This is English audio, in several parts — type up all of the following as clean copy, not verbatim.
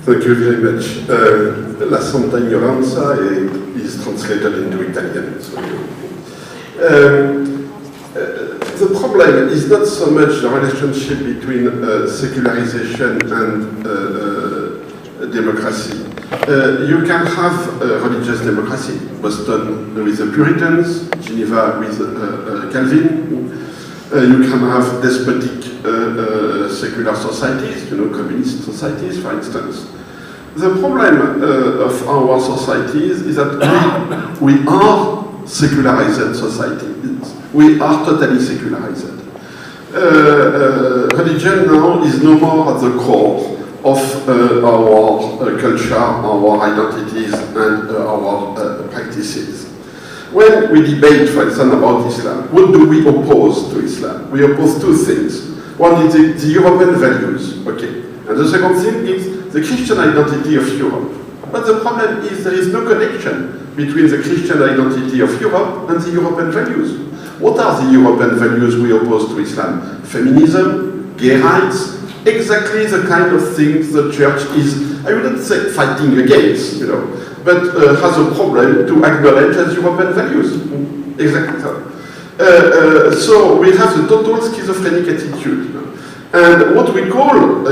Thank you very much. La Santa Ignoranza is translated into Italian. So, the problem is not so much the relationship between secularization and democracy. You can have religious democracy. Boston with the Puritans, Geneva with Calvin. You can have despotic secular societies, communist societies, for instance. The problem of our societies is that we are secularized societies. We are totally secularized. Religion now is no more at the core of our culture, our identities, and our practices. When we debate, for example, about Islam, what do we oppose to Islam? We oppose two things. One is the European values, okay, and the second thing is the Christian identity of Europe. But the problem is there is no connection between the Christian identity of Europe and the European values. What are the European values we oppose to Islam? Feminism, gay rights, exactly the kind of things the church is, I wouldn't say fighting against, but has a problem to acknowledge as European values. Exactly so. So we have the total schizophrenic attitude. And what we call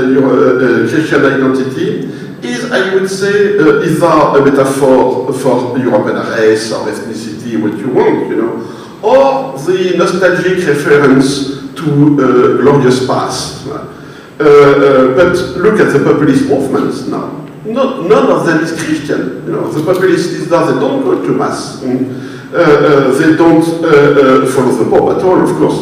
Christian identity is, I would say, either a metaphor for European race or ethnicity, what you want, or the nostalgic reference to glorious past. But look at the populist movements now. None of them is Christian. The populist leaders, they don't go to mass. They don't follow the Pope at all, of course.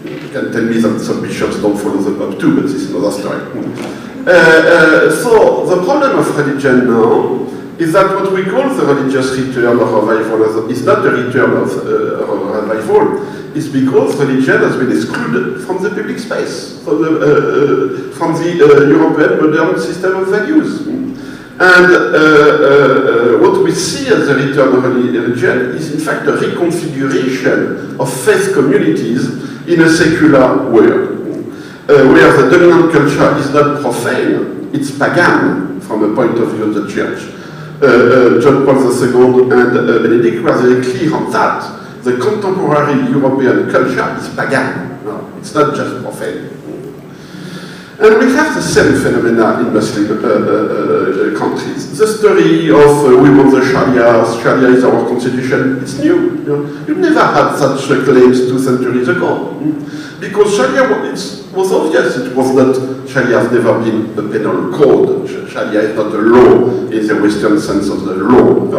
You can tell me that some bishops don't follow the Pope too, but this is another story. So the problem of religion now is that what we call the religious return or revival is not a return of revival. It's because religion has been excluded from the public space, from the European modern system of values. And what we see as the return of religion is in fact a reconfiguration of faith communities in a secular world, where the dominant culture is not profane, it's pagan from the point of view of the church. John Paul II and Benedict were very clear on that. The contemporary European culture is pagan. No, it's not just profane. And we have the same phenomena in Muslim countries. The story of we want the Sharia is our constitution, it's new. You've never had such claims 2 centuries ago. Because Sharia was obvious, Sharia has never been a penal code. Sharia is not a law in the Western sense of the law.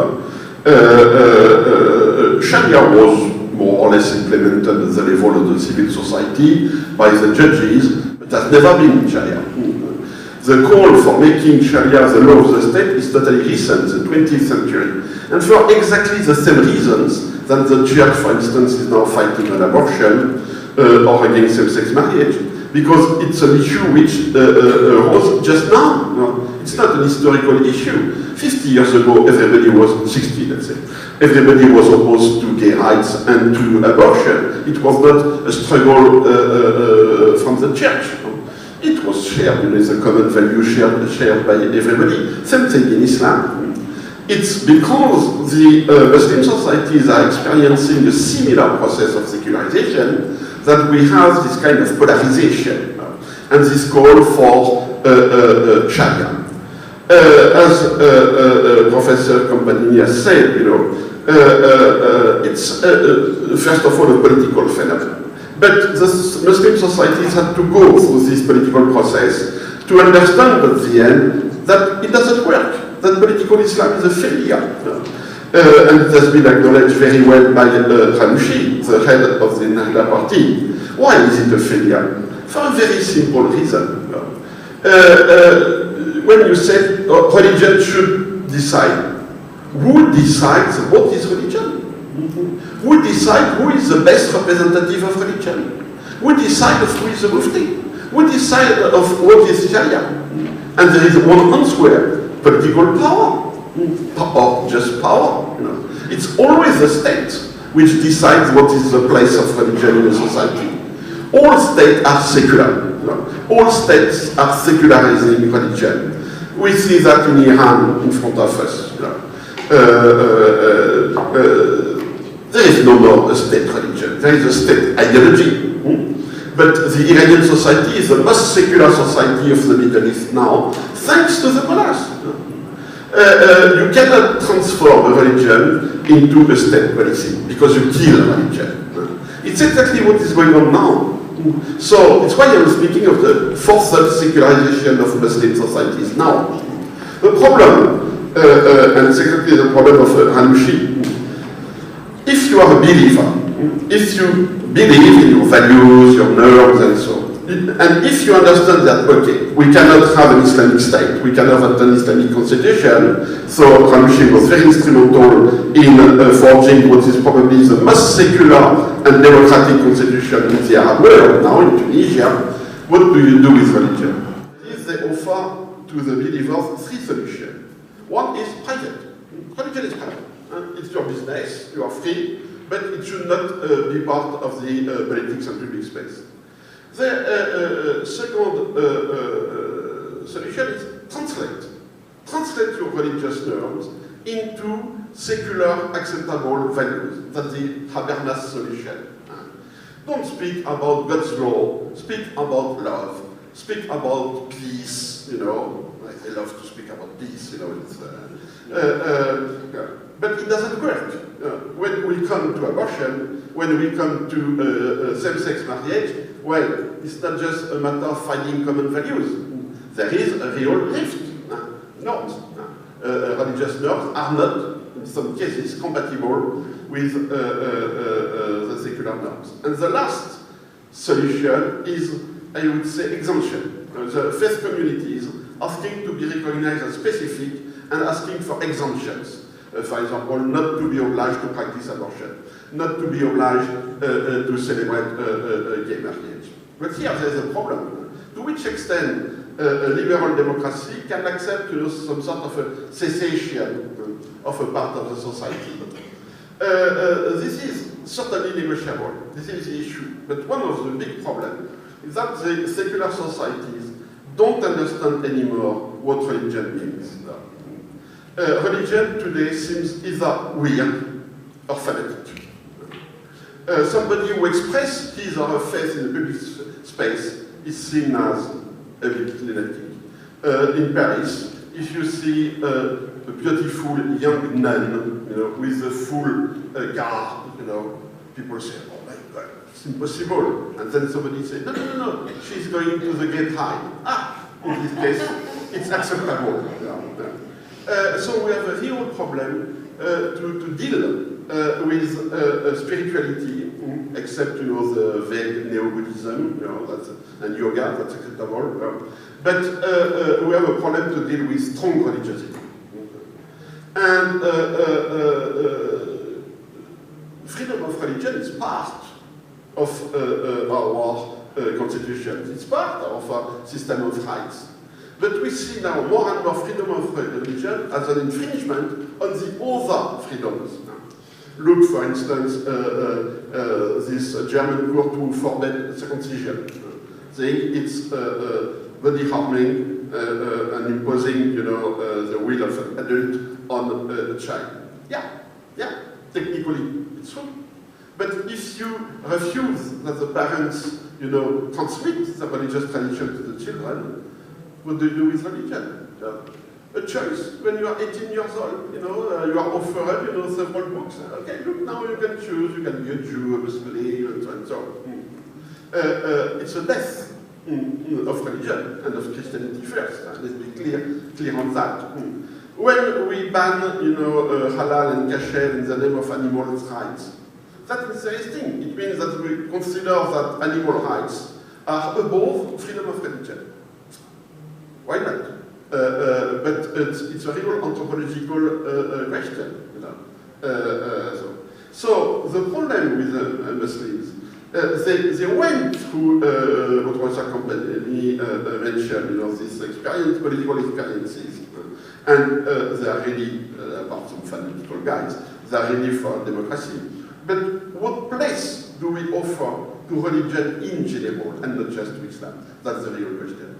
Sharia was more or less implemented at the level of the civil society by the judges, but has never been Sharia. The call for making Sharia the law of the state is totally recent, the 20th century. And for exactly the same reasons that the church, for instance, is now fighting on abortion or against same-sex marriage, because it's an issue which arose just now. It's not an historical issue. 50 years ago, everybody was, 60 let's say, everybody was opposed to gay rights and to abortion. It was not a struggle from the church. It was shared, it's a common value shared by everybody. Same thing in Islam. It's because the Muslim societies are experiencing a similar process of secularization that we have this kind of polarization and this call for Sharia. As Professor Campanini has said, it's first of all a political phenomenon. But the Muslim societies had to go through this political process to understand at the end that it doesn't work, that political Islam is a failure. And it has been acknowledged very well by Ranucci, the head of the Nahda party. Why is it a failure? For a very simple reason. When you say religion should decide, who decides what is religion? Who decides who is the best representative of religion? Who decides who is the mufti? Who decides of what is Sharia? And there is one answer, political power, or just power. It's always the state which decides what is the place of religion in a society. All states are secular. all states are secularizing religion. We see that in Iran in front of us. You know. There is no more a state religion, there is a state ideology. But the Iranian society is the most secular society of the Middle East now, thanks to the mullahs. You cannot transform a religion into a state policy because you kill religion. It's exactly what is going on now. So it's why I'm speaking of the forced secularization of Muslim societies now. The problem, and it's exactly the problem of Ranucci, if you are a believer, if you believe in your values, your norms, and so on, and if you understand that, okay, we cannot have an Islamic state, we cannot have an Islamic constitution, so Ranucci was very instrumental in forging what is probably the most secular and democratic constitution in the Arab world, now in Tunisia. What do you do with religion? They offer to the believers three solutions. One is private. Religion is private. It's your business, you are free, but it should not be part of the politics and public space. The second solution is translate. Translate your religious norms into secular acceptable values. That's the Habermas solution. Don't speak about God's law, speak about love, speak about peace, you know. I love to speak about peace, you know. It's, but it doesn't work. When we come to abortion, when we come to same-sex marriage, well, it's not just a matter of finding common values. There is a real rift. Norms. Religious norms are not, in some cases, compatible with the secular norms. And the last solution is, I would say, exemption. The faith communities asking to be recognized as specific and asking for exemptions. For example, not to be obliged to practice abortion, not to be obliged to celebrate gay marriage. But here there is a problem. To which extent a liberal democracy can accept, you know, some sort of a cessation of a part of the society? This is certainly negotiable. This is the issue. But one of the big problems is that the secular societies don't understand anymore what religion means. Religion today seems either weird or fanatic. Somebody who expresses his or her faith in the public space is seen as a bit lunatic. In Paris, if you see a beautiful young nun, you know, with a full garb, you know, people say, "Oh my God, it's impossible." And then somebody says, "No, no, no, no, she's going to the Great High." In this case, it's acceptable. So we have a real problem to deal with spirituality, except, you know, the vague neo-Buddhism, you know, and yoga, that's acceptable. But we have a problem to deal with strong religiosity. And freedom of religion is part of our constitution. It's part of our system of rights. But we see now more and more freedom of religion as an infringement on the other freedoms. Look, for instance, this German court who forbade circumcision, saying it's body harming and imposing, you know, the will of an adult on a child. Yeah, technically it's true. But if you refuse that the parents, you know, transmit the religious tradition to the children, what do you do with religion? A choice. When you are 18 years old, you know, you are offered, you know, several books. Okay, look, now you can choose. You can be a Jew, a Muslim, and so on and so on. It's a death of religion and of Christianity first. Let's be clear on that. When we ban, you know, halal and kasher in the name of animal rights, that's interesting. It means that we consider that animal rights are above freedom of religion. Why not? But it's a real anthropological question, you know. So the problem with the Muslims, they went through what Rosa Company mentioned, you know, these political experiences, and they are really, apart from fanatical guys, they are really for democracy. But what place do we offer to religion in general, and not just to Islam? That's the real question.